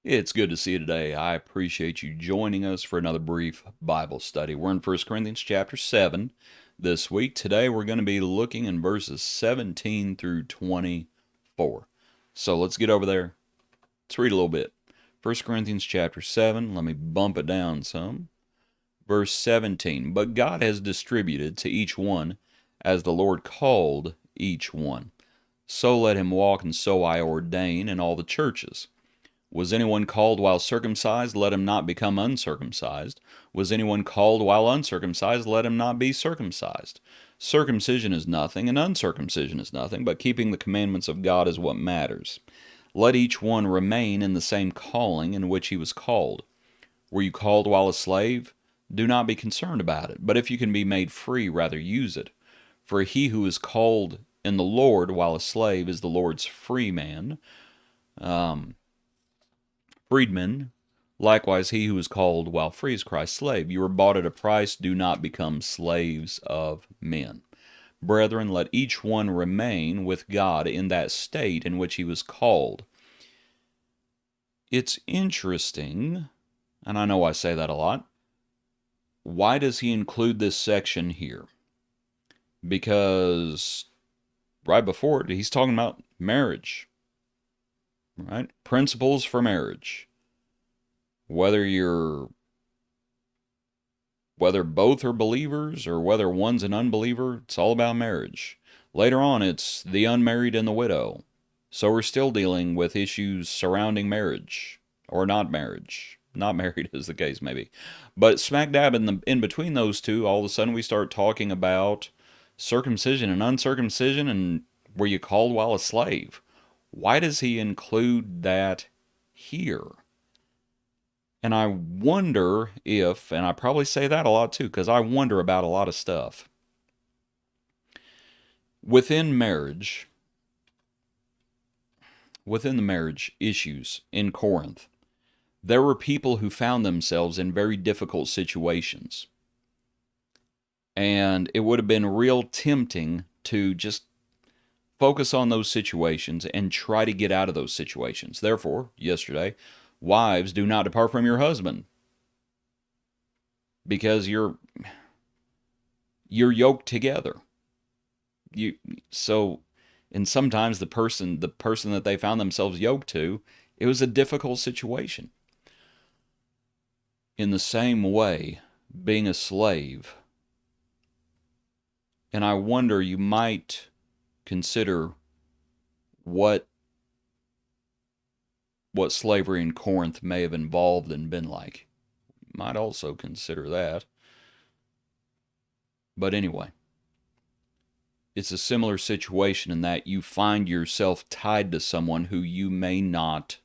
It's good to see you today. I appreciate you joining us for another brief Bible study. We're in 1 Corinthians chapter 7 this week. Today we're going to be looking in verses 17 through 24. So let's get over there. Let's read a little bit. 1 Corinthians chapter 7, let me bump it down some. Verse 17, but God has distributed to each one as the Lord called each one. So let him walk, and so I ordain in all the churches. Was anyone called while circumcised? Let him not become uncircumcised. Was anyone called while uncircumcised? Let him not be circumcised. Circumcision is nothing, and uncircumcision is nothing, but keeping the commandments of God is what matters. Let each one remain in the same calling in which he was called. Were you called while a slave? Do not be concerned about it, but if you can be made free, rather use it. For he who is called in the Lord while a slave is the Lord's free man. Freedmen, likewise he who is called while free is Christ's slave. You were bought at a price, do not become slaves of men. Brethren, let each one remain with God in that state in which he was called. It's interesting, and I know I say that a lot. Why does he include this section here? Because right before it, he's talking about marriage, right? Principles for marriage. Whether both are believers or whether one's an unbeliever, it's all about marriage. Later on, it's the unmarried and the widow. So we're still dealing with issues surrounding marriage or not marriage. Not married, as the case may be. But smack dab in between those two, all of a sudden we start talking about circumcision and uncircumcision, and were you called while a slave? Why does he include that here? And I wonder if, and I probably say that a lot too, because I wonder about a lot of stuff. Within marriage, within the marriage issues in Corinth, there were people who found themselves in very difficult situations. And it would have been real tempting to just focus on those situations and try to get out of those situations. Therefore, yesterday, wives, do not depart from your husband, because you're yoked together. So, and sometimes the person that they found themselves yoked to, it was a difficult situation. In the same way, being a slave, and I wonder, you might consider what slavery in Corinth may have involved and been like. You might also consider that. But anyway, it's a similar situation in that you find yourself tied to someone who you may not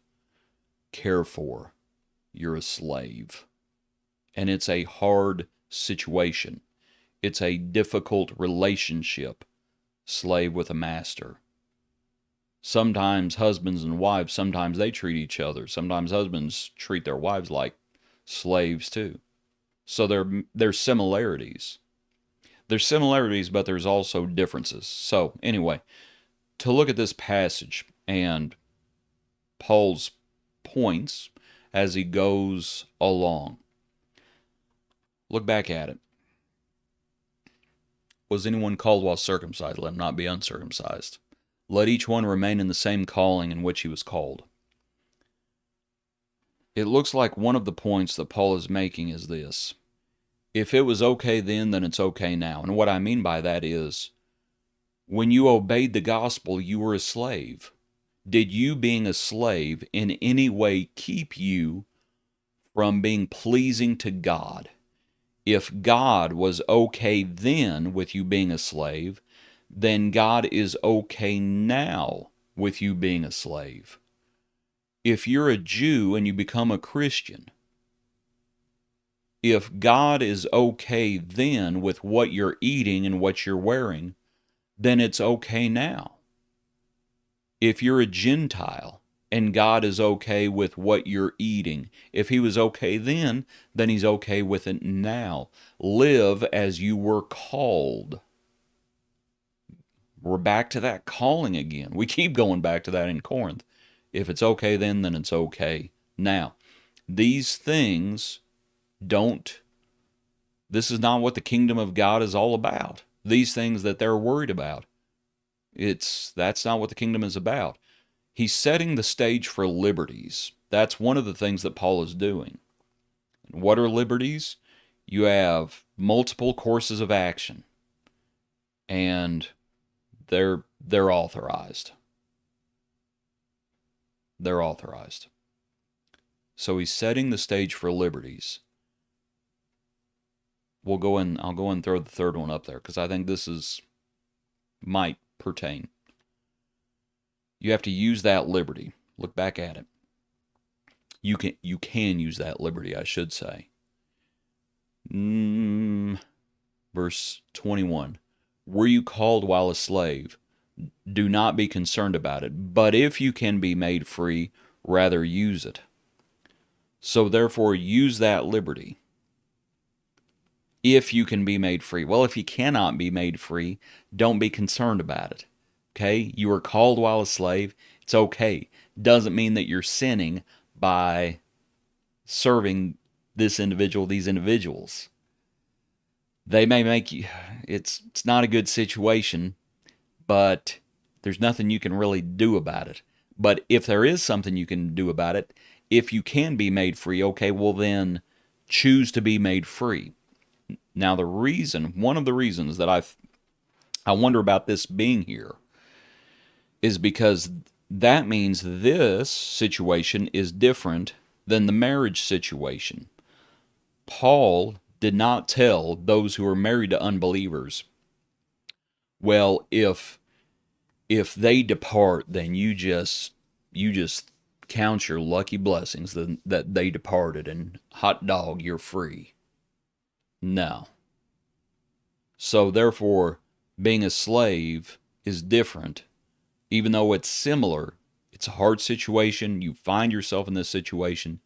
care for. You're a slave. And it's a hard situation. It's a difficult relationship, slave with a master. Sometimes husbands and wives, sometimes they treat each other. Sometimes husbands treat their wives like slaves too. So there's similarities. There's similarities, but there's also differences. So anyway, to look at this passage and Paul's points as he goes along. Look back at it. Was anyone called while circumcised? Let him not be uncircumcised. Let each one remain in the same calling in which he was called. It looks like one of the points that Paul is making is this. If it was okay then it's okay now. And what I mean by that is, when you obeyed the gospel, you were a slave. Did you being a slave in any way keep you from being pleasing to God? If God was okay then with you being a slave, then God is okay now with you being a slave. If you're a Jew and you become a Christian, if God is okay then with what you're eating and what you're wearing, then it's okay now. If you're a Gentile and God is okay with what you're eating, if he was okay then he's okay with it now. Live as you were called. We're back to that calling again. We keep going back to that in Corinth. If it's okay then it's okay Now, these things don't, this is not what the kingdom of God is all about. These things that they're worried about, that's not what the kingdom is about. He's setting the stage for liberties. That's one of the things that Paul is doing. And what are liberties? You have multiple courses of action, and they're authorized. They're authorized. So he's setting the stage for liberties. I'll go and throw the third one up there because I think this might pertain. You have to use that liberty. Look back at it. You can use that liberty, I should say. Verse 21. Were you called while a slave? Do not be concerned about it. But if you can be made free, rather use it. So therefore, use that liberty. If you can be made free. Well, if you cannot be made free, don't be concerned about it. Okay? You were called while a slave. It's okay. Doesn't mean that you're sinning by serving these individuals. They may make you, it's not a good situation, but there's nothing you can really do about it. But if there is something you can do about it, if you can be made free, okay, well then choose to be made free. Now one of the reasons that I wonder about this being here is because that means this situation is different than the marriage situation. Paul did not tell those who are married to unbelievers, well, if they depart, then you just count your lucky blessings that they departed, and hot dog, you're free. No. So therefore, being a slave is different. Even though it's similar, it's a hard situation. You find yourself in this situation,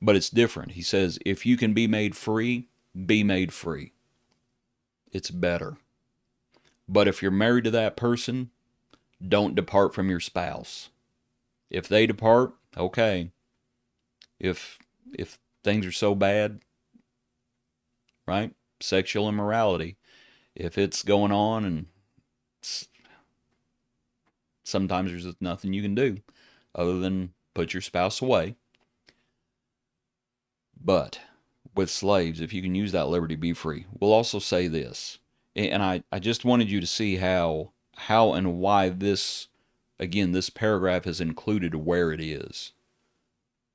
but it's different. He says, if you can be made free, be made free. It's better. But if you're married to that person, don't depart from your spouse. If they depart, okay. If things are so bad, right? Sexual immorality. If it's going on and sometimes there's just nothing you can do other than put your spouse away. But with slaves, if you can use that liberty, be free. We'll also say this, and I just wanted you to see how and why this paragraph is included where it is.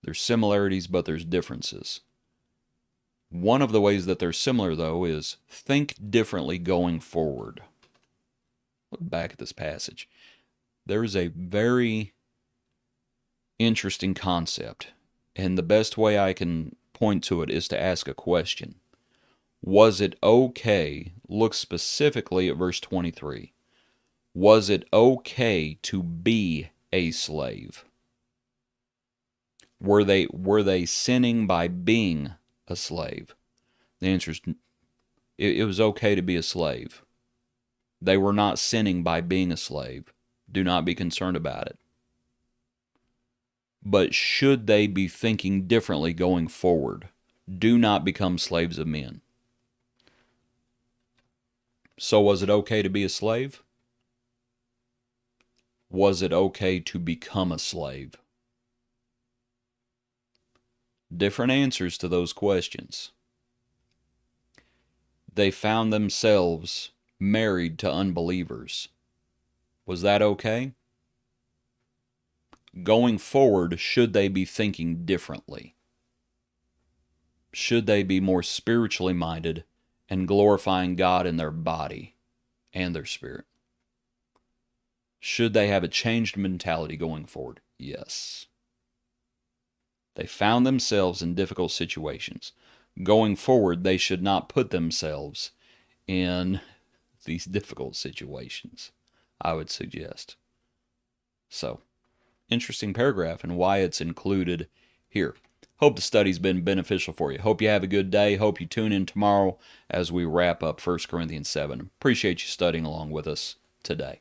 There's similarities, but there's differences. One of the ways that they're similar, though, is think differently going forward. Look back at this passage. There is a very interesting concept, and the best way I can point to it is to ask a question. Was it okay? Look specifically at verse 23. Was it okay to be a slave? Were they sinning by being a slave? The answer is it was okay to be a slave. They were not sinning by being a slave. Do not be concerned about it. But should they be thinking differently going forward? Do not become slaves of men. So was it okay to be a slave? Was it okay to become a slave? Different answers to those questions. They found themselves married to unbelievers. Was that okay? Going forward, should they be thinking differently? Should they be more spiritually minded and glorifying God in their body and their spirit? Should they have a changed mentality going forward? Yes. They found themselves in difficult situations. Going forward, they should not put themselves in these difficult situations, I would suggest. So, interesting paragraph and why it's included here. Hope the study's been beneficial for you. Hope you have a good day. Hope you tune in tomorrow as we wrap up 1 Corinthians 7. Appreciate you studying along with us today.